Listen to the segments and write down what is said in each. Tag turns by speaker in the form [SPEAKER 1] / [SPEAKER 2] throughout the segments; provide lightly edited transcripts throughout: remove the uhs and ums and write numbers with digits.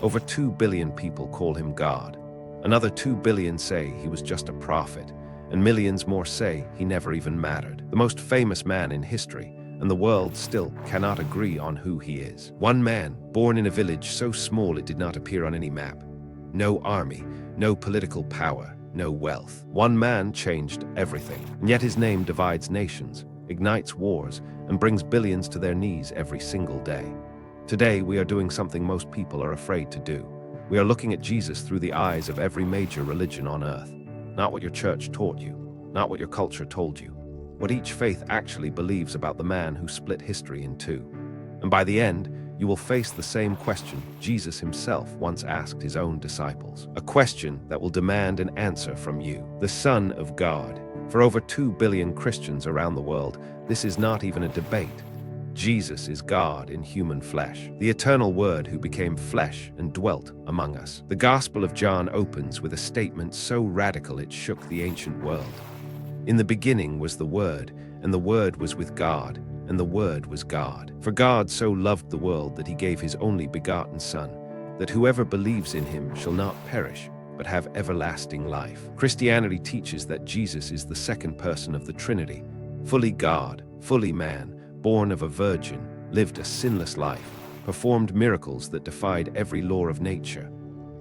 [SPEAKER 1] Over 2 billion people call him God. Another 2 billion say he was just a prophet, and millions more say he never even mattered. The most famous man in history, and the world still cannot agree on who he is. One man, born in a village so small it did not appear on any map. No army, no political power, no wealth. One man changed everything, and yet his name divides nations, ignites wars, and brings billions to their knees every single day. Today, we are doing something most people are afraid to do. We are looking at Jesus through the eyes of every major religion on earth. Not what your church taught you, not what your culture told you. What each faith actually believes about the man who split history in two. And by the end, you will face the same question Jesus himself once asked his own disciples. A question that will demand an answer from you. The Son of God. For over 2 billion Christians around the world, this is not even a debate. Jesus is God in human flesh, the eternal Word who became flesh and dwelt among us. The Gospel of John opens with a statement so radical it shook the ancient world. In the beginning was the Word, and the Word was with God, and the Word was God. For God so loved the world that he gave his only begotten Son, that whoever believes in him shall not perish, but have everlasting life. Christianity teaches that Jesus is the second person of the Trinity, fully God, fully man, born of a virgin, lived a sinless life, performed miracles that defied every law of nature.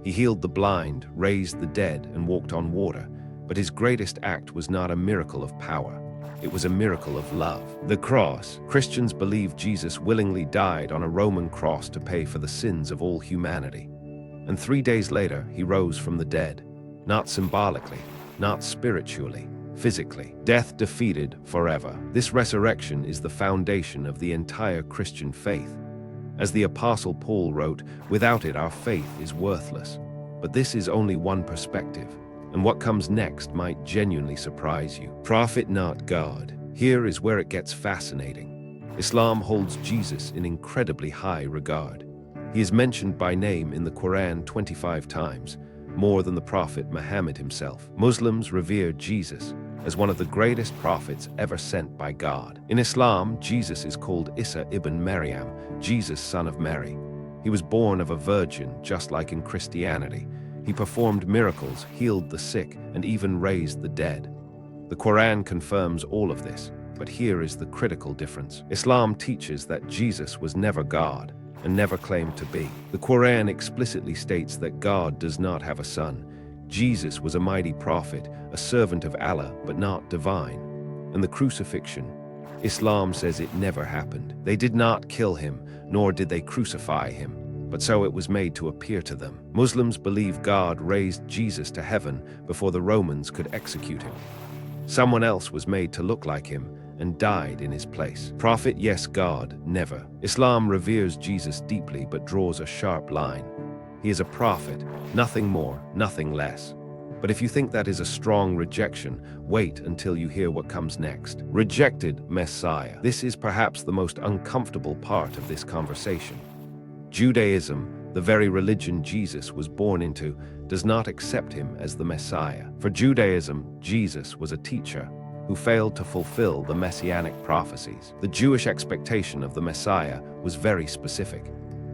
[SPEAKER 1] He healed the blind, raised the dead, and walked on water, but his greatest act was not a miracle of power. It was a miracle of love. The cross. Christians believe Jesus willingly died on a Roman cross to pay for the sins of all humanity. And 3 days later, he rose from the dead, not symbolically, not spiritually, physically. Death defeated forever. This resurrection is the foundation of the entire Christian faith. As the Apostle Paul wrote, without it our faith is worthless. But this is only one perspective, and what comes next might genuinely surprise you. Prophet, not God. Here is where it gets fascinating. Islam holds Jesus in incredibly high regard. He is mentioned by name in the Quran 25 times, more than the Prophet Muhammad himself. Muslims revere Jesus as one of the greatest prophets ever sent by God. In Islam, Jesus is called Isa ibn Maryam, Jesus son of Mary. He was born of a virgin, just like in Christianity. He performed miracles, healed the sick, and even raised the dead. The Quran confirms all of this, but here is the critical difference. Islam teaches that Jesus was never God and never claimed to be. The Quran explicitly states that God does not have a son. Jesus was a mighty prophet, a servant of Allah, but not divine. And the crucifixion, Islam says it never happened. They did not kill him, nor did they crucify him, but so it was made to appear to them. Muslims believe God raised Jesus to heaven before the Romans could execute him. Someone else was made to look like him and died in his place. Prophet, yes, God, never. Islam reveres Jesus deeply but draws a sharp line. He is a prophet, nothing more, nothing less. But if you think that is a strong rejection, wait until you hear what comes next. Rejected Messiah. This is perhaps the most uncomfortable part of this conversation. Judaism, the very religion Jesus was born into, does not accept him as the Messiah. For Judaism, Jesus was a teacher who failed to fulfill the messianic prophecies. The Jewish expectation of the Messiah was very specific.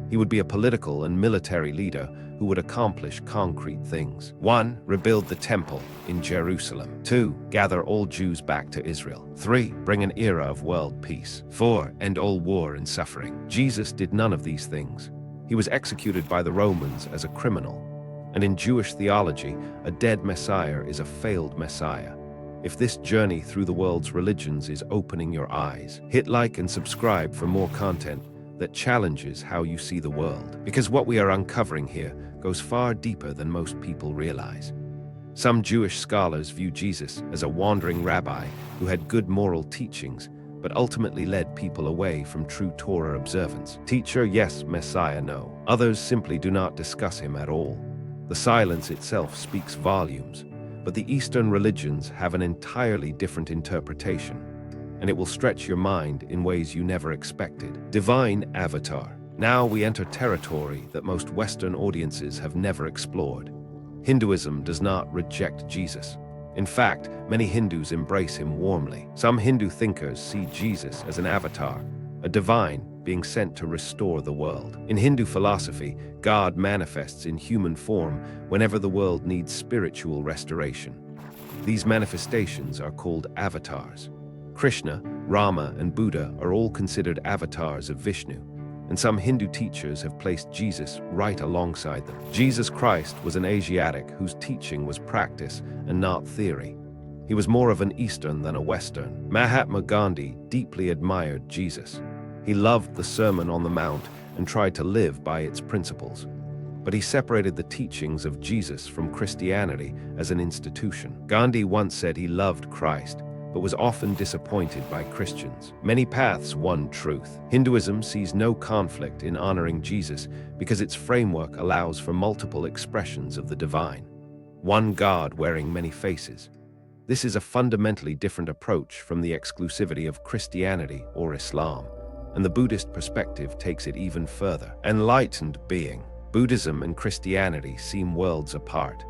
[SPEAKER 1] He would be a political and military leader who would accomplish concrete things. 1. Rebuild the temple in Jerusalem. 2. Gather all Jews back to Israel. 3. Bring an era of world peace. 4. End all war and suffering. Jesus did none of these things. He was executed by the Romans as a criminal. And in Jewish theology, a dead Messiah is a failed Messiah. If this journey through the world's religions is opening your eyes, hit like and subscribe for more content that challenges how you see the world. Because what we are uncovering here goes far deeper than most people realize. Some Jewish scholars view Jesus as a wandering rabbi who had good moral teachings, but ultimately led people away from true Torah observance. Teacher, yes. Messiah, no. Others simply do not discuss him at all. The silence itself speaks volumes. But the Eastern religions have an entirely different interpretation, and it will stretch your mind in ways you never expected. Divine Avatar. Now we enter territory that most Western audiences have never explored. Hinduism does not reject Jesus. In fact, many Hindus embrace him warmly. Some Hindu thinkers see Jesus as an avatar, a divine being sent to restore the world. In Hindu philosophy, God manifests in human form whenever the world needs spiritual restoration. These manifestations are called avatars. Krishna, Rama, and Buddha are all considered avatars of Vishnu, and some Hindu teachers have placed Jesus right alongside them. Jesus Christ was an Asiatic whose teaching was practice and not theory. He was more of an Eastern than a Western. Mahatma Gandhi deeply admired Jesus. He loved the Sermon on the Mount and tried to live by its principles. But he separated the teachings of Jesus from Christianity as an institution. Gandhi once said he loved Christ, but was often disappointed by Christians. Many paths, one truth. Hinduism sees no conflict in honoring Jesus because its framework allows for multiple expressions of the divine. One God wearing many faces. This is a fundamentally different approach from the exclusivity of Christianity or Islam, and the Buddhist perspective takes it even further. Enlightened being. Buddhism and Christianity seem worlds apart.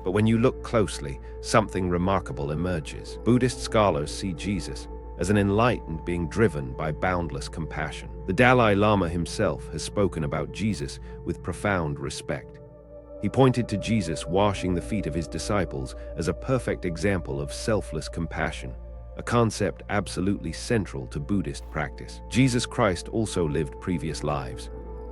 [SPEAKER 1] But when you look closely, something remarkable emerges. Buddhist scholars see Jesus as an enlightened being driven by boundless compassion. The Dalai Lama himself has spoken about Jesus with profound respect. He pointed to Jesus washing the feet of his disciples as a perfect example of selfless compassion, a concept absolutely central to Buddhist practice. Jesus Christ also lived previous lives.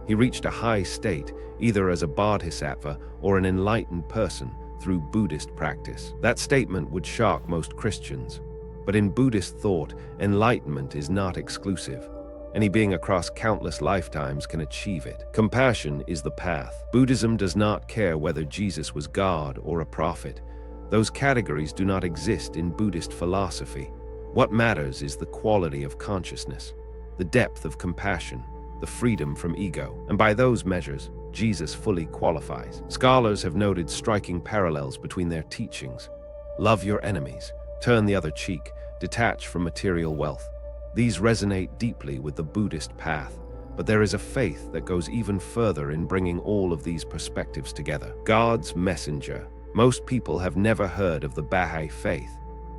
[SPEAKER 1] He reached a high state, either as a bodhisattva or an enlightened person, through Buddhist practice. That statement would shock most Christians. But in Buddhist thought, enlightenment is not exclusive. Any being across countless lifetimes can achieve it. Compassion is the path. Buddhism does not care whether Jesus was God or a prophet. Those categories do not exist in Buddhist philosophy. What matters is the quality of consciousness, the depth of compassion, the freedom from ego. And by those measures, Jesus fully qualifies. Scholars have noted striking parallels between their teachings. Love your enemies, turn the other cheek, detach from material wealth. These resonate deeply with the Buddhist path, but there is a faith that goes even further in bringing all of these perspectives together. God's messenger. Most people have never heard of the Baha'i faith,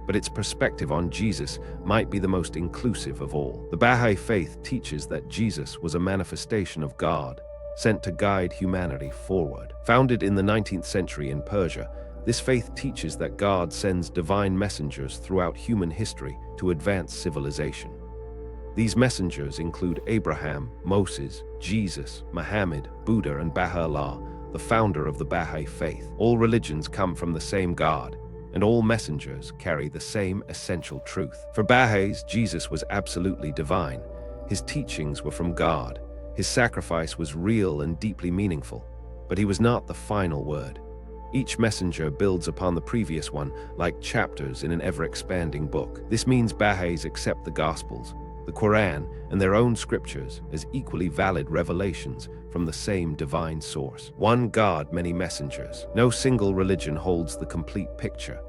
[SPEAKER 1] but its perspective on Jesus might be the most inclusive of all. The Baha'i faith teaches that Jesus was a manifestation of God, sent to guide humanity forward. Founded in the 19th century in Persia, this faith teaches that God sends divine messengers throughout human history to advance civilization. These messengers include Abraham, Moses, Jesus, Muhammad, Buddha, and Baha'u'llah, the founder of the Baha'i faith. All religions come from the same God, and all messengers carry the same essential truth. For Baha'is, Jesus was absolutely divine. His teachings were from God. His sacrifice was real and deeply meaningful, but he was not the final word. Each messenger builds upon the previous one like chapters in an ever-expanding book. This means Baha'is accept the Gospels, the Quran, and their own scriptures as equally valid revelations from the same divine source. One God, many messengers. No single religion holds the complete picture.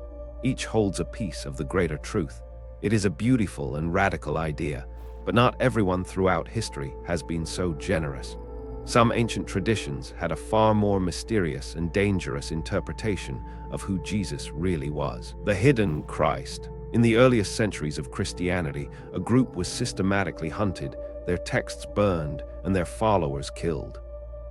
[SPEAKER 1] Each holds a piece of the greater truth. It is a beautiful and radical idea, but not everyone throughout history has been so generous. Some ancient traditions had a far more mysterious and dangerous interpretation of who Jesus really was. The hidden Christ. In the earliest centuries of Christianity, a group was systematically hunted, their texts burned, and their followers killed.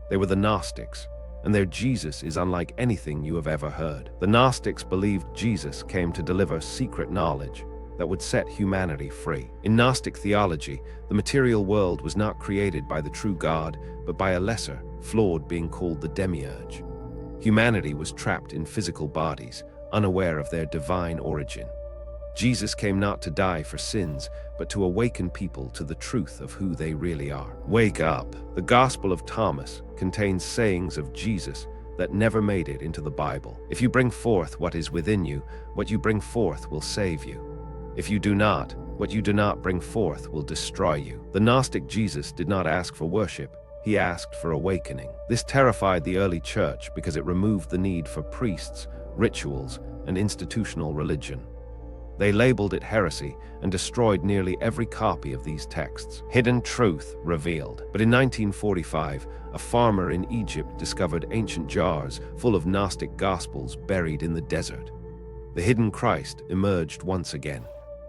[SPEAKER 1] They were the Gnostics, and their Jesus is unlike anything you have ever heard. The Gnostics believed Jesus came to deliver secret knowledge that would set humanity free. In Gnostic theology, the material world was not created by the true God, but by a lesser, flawed being called the demiurge. Humanity was trapped in physical bodies, unaware of their divine origin. Jesus came not to die for sins, but to awaken people to the truth of who they really are. Wake up. The Gospel of Thomas contains sayings of Jesus that never made it into the Bible. If you bring forth what is within you, what you bring forth will save you. If you do not, what you do not bring forth will destroy you. The Gnostic Jesus did not ask for worship, he asked for awakening. This terrified the early church because it removed the need for priests, rituals, and institutional religion. They labeled it heresy and destroyed nearly every copy of these texts. Hidden truth revealed. But in 1945, a farmer in Egypt discovered ancient jars full of Gnostic gospels buried in the desert. The hidden Christ emerged once again,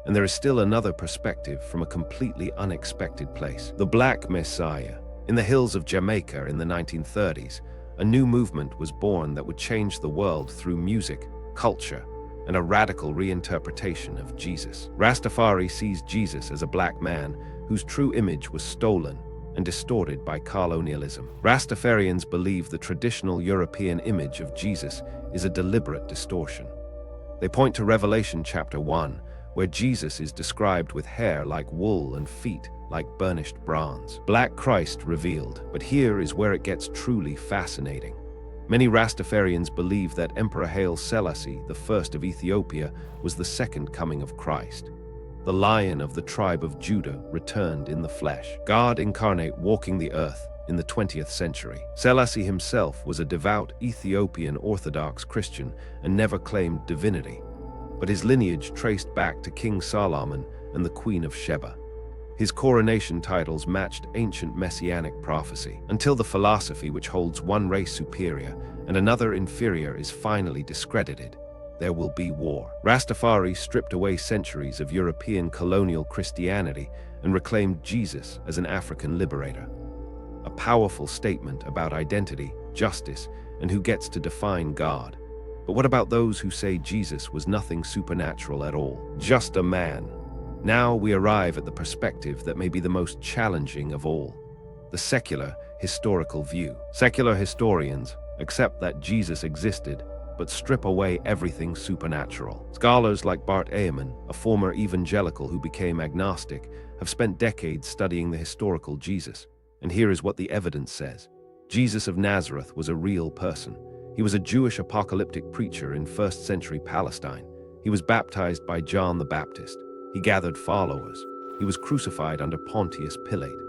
[SPEAKER 1] And there is still another perspective from a completely unexpected place. The Black Messiah. In the hills of Jamaica in the 1930s, a new movement was born that would change the world through music, culture, and a radical reinterpretation of Jesus. Rastafari sees Jesus as a black man whose true image was stolen and distorted by colonialism. Rastafarians believe the traditional European image of Jesus is a deliberate distortion. They point to Revelation chapter 1, where Jesus is described with hair like wool and feet like burnished bronze. Black Christ revealed. But here is where it gets truly fascinating. Many Rastafarians believe that Emperor Haile Selassie, the first of Ethiopia, was the second coming of Christ. The Lion of the tribe of Judah returned in the flesh, God incarnate walking the earth in the 20th century. Selassie himself was a devout Ethiopian Orthodox Christian and never claimed divinity, but his lineage traced back to King Solomon and the Queen of Sheba. His coronation titles matched ancient messianic prophecy, until the philosophy which holds one race superior and another inferior is finally discredited. There will be war. Rastafari stripped away centuries of European colonial Christianity and reclaimed Jesus as an African liberator. A powerful statement about identity, justice, and who gets to define God. But what about those who say Jesus was nothing supernatural at all, just a man? Now we arrive at the perspective that may be the most challenging of all, the secular historical view. Secular historians accept that Jesus existed, but strip away everything supernatural. Scholars like Bart Ehrman, a former evangelical who became agnostic, have spent decades studying the historical Jesus. And here is what the evidence says. Jesus of Nazareth was a real person. He was a Jewish apocalyptic preacher in 1st century Palestine. He was baptized by John the Baptist. He gathered followers. He was crucified under Pontius Pilate.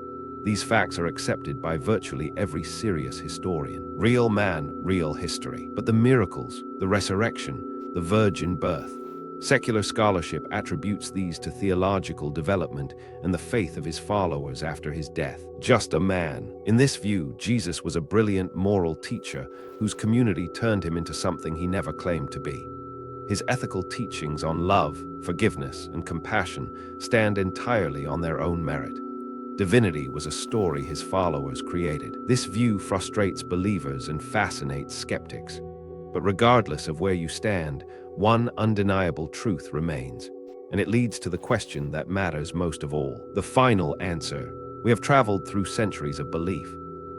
[SPEAKER 1] These facts are accepted by virtually every serious historian. Real man, real history. But the miracles, the resurrection, the virgin birth. Secular scholarship attributes these to theological development and the faith of his followers after his death. Just a man. In this view, Jesus was a brilliant moral teacher whose community turned him into something he never claimed to be. His ethical teachings on love, forgiveness, and compassion stand entirely on their own merit. Divinity was a story his followers created. This view frustrates believers and fascinates skeptics. But regardless of where you stand, one undeniable truth remains, and it leads to the question that matters most of all, the final answer. We have traveled through centuries of belief.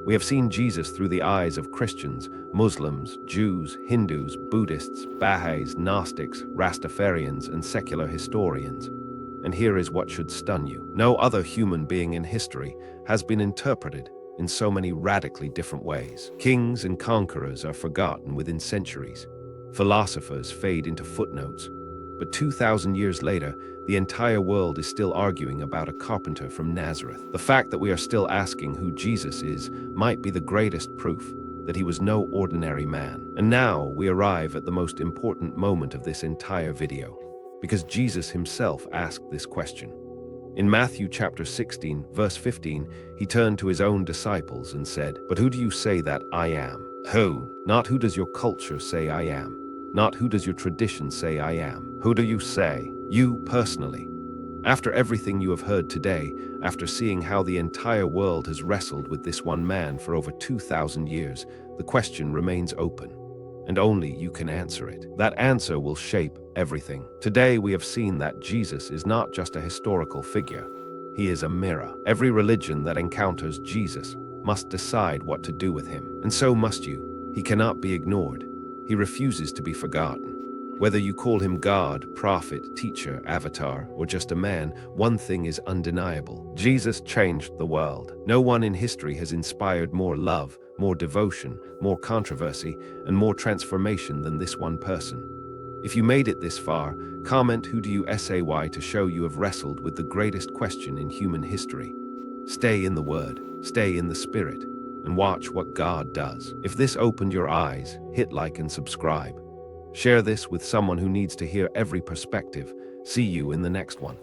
[SPEAKER 1] We have seen Jesus through the eyes of Christians, Muslims, Jews, Hindus, Buddhists, Baha'is, Gnostics, Rastafarians, and secular historians. And here is what should stun you. No other human being in history has been interpreted in so many radically different ways. Kings and conquerors are forgotten within centuries. Philosophers fade into footnotes. But 2,000 years later, the entire world is still arguing about a carpenter from Nazareth. The fact that we are still asking who Jesus is might be the greatest proof that he was no ordinary man. And now we arrive at the most important moment of this entire video, because Jesus himself asked this question. In Matthew chapter 16, verse 15, he turned to his own disciples and said, "But who do you say that I am?" Who? Not who does your culture say I am. Not who does your tradition say I am. Who do you say? You personally. After everything you have heard today, after seeing how the entire world has wrestled with this one man for over 2,000 years, the question remains open. And only you can answer it. That answer will shape everything. Today we have seen that Jesus is not just a historical figure. He is a mirror. Every religion that encounters Jesus must decide what to do with him. And so must you. He cannot be ignored. He refuses to be forgotten. Whether you call him God, prophet, teacher, avatar, or just a man, one thing is undeniable. Jesus changed the world. No one in history has inspired more love, more devotion, more controversy, and more transformation than this one person. If you made it this far, comment who do you say to show you have wrestled with the greatest question in human history. Stay in the Word, stay in the Spirit, and watch what God does. If this opened your eyes, hit like and subscribe. Share this with someone who needs to hear every perspective. See you in the next one.